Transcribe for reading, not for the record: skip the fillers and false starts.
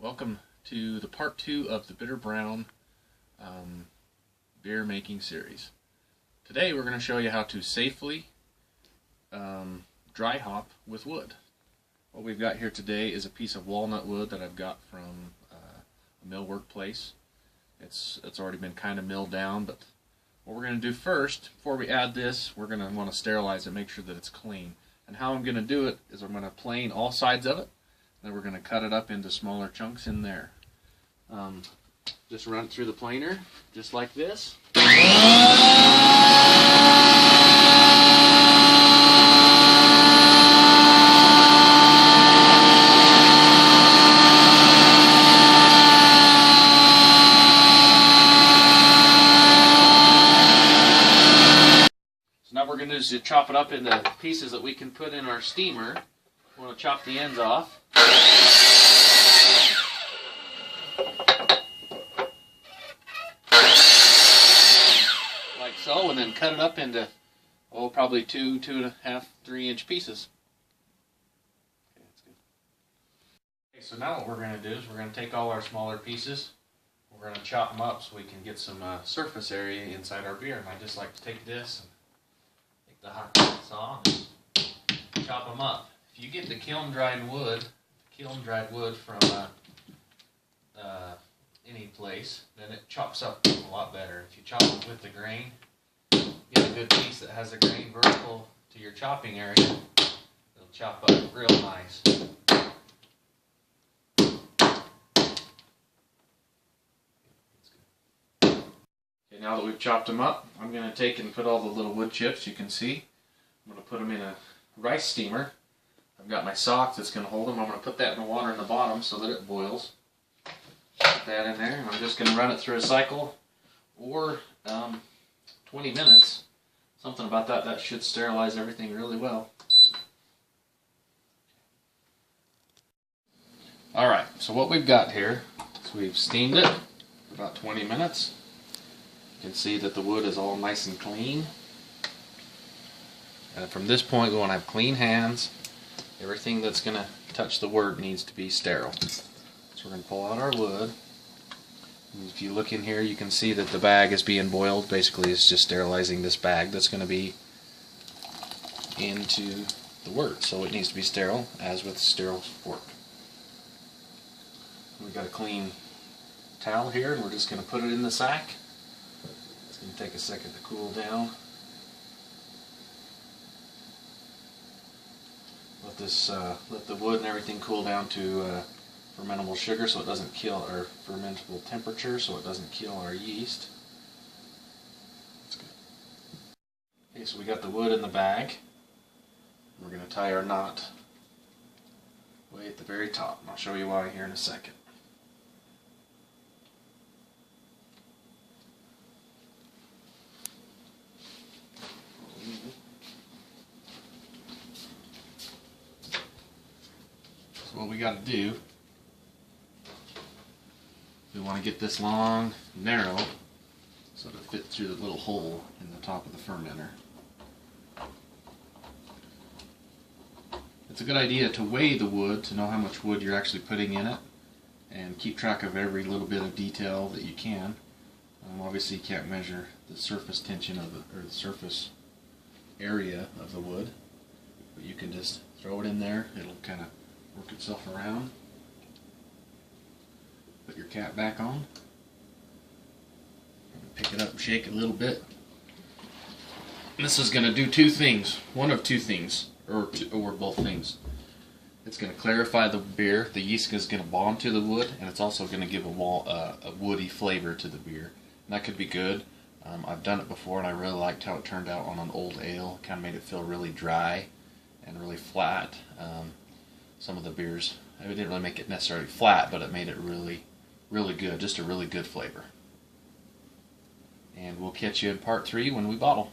Welcome to the part 2 of the Bitter Brown beer making series. Today we're going to show you how to safely dry hop with wood. What we've got here today is a piece of walnut wood that I've got from a millwork place. It's already been kind of milled down, but what we're going to do first, before we add this, we're going to want to sterilize it, make sure that it's clean. And how I'm going to do it is I'm going to plane all sides of it. Then we're going to cut it up into smaller chunks in there. Just run it through the planer, just like this. So now we're going to do is chop it up into pieces that we can put in our steamer. We want to chop the ends off. Like so, and then cut it up into, probably 2.5, 3-inch pieces. Okay, that's good. Okay, so now what we're going to do is we're going to take all our smaller pieces, we're going to chop them up so we can get some surface area inside our beer. And I just like to take this and take the hot saw and chop them up. If you get the kiln dried wood from any place, then it chops up a lot better. If you chop it with the grain, get a good piece that has a grain vertical to your chopping area, it'll chop up real nice. Okay, now that we've chopped them up, I'm going to take and put all the little wood chips you can see. I'm going to put them in a rice steamer. I've got my sock that's going to hold them. I'm going to put that in the water in the bottom so that it boils. Put that in there, and I'm just going to run it through a cycle, or 20 minutes. Something about that. That should sterilize everything really well. Alright, so what we've got here is we've steamed it for about 20 minutes. You can see that the wood is all nice and clean. And from this point we want to have clean hands. Everything that's going to touch the wort needs to be sterile. So we're going to pull out our wood. And if you look in here, you can see that the bag is being boiled. Basically, it's just sterilizing this bag that's going to be into the wort. So it needs to be sterile, as with sterile wort. We've got a clean towel here, and we're just going to put it in the sack. It's going to take a second to cool down. Let the wood and everything cool down to fermentable sugar, so it doesn't kill, or fermentable temperature, so it doesn't kill our yeast. That's good. Okay, so we got the wood in the bag. We're going to tie our knot way at the very top, and I'll show you why here in a second. So what we got to do, we want to get this long, narrow, so it'll fit through the little hole in the top of the fermenter. It's a good idea to weigh the wood to know how much wood you're actually putting in it, and keep track of every little bit of detail that you can. Obviously you can't measure the surface tension of the surface area of the wood, but you can just throw it in there. It'll kind of work itself around. Put your cap back on. Pick it up and shake it a little bit. And this is going to do two things. One of two things, or both things. It's going to clarify the beer. The yeast is going to bond to the wood, and it's also going to give a woody flavor to the beer. And that could be good. I've done it before, and I really liked how it turned out on an old ale. Kind of made it feel really dry and really flat. Some of the beers, it didn't really make it necessarily flat, but it made it really good, just a really good flavor. And we'll catch you in part 3 when we bottle.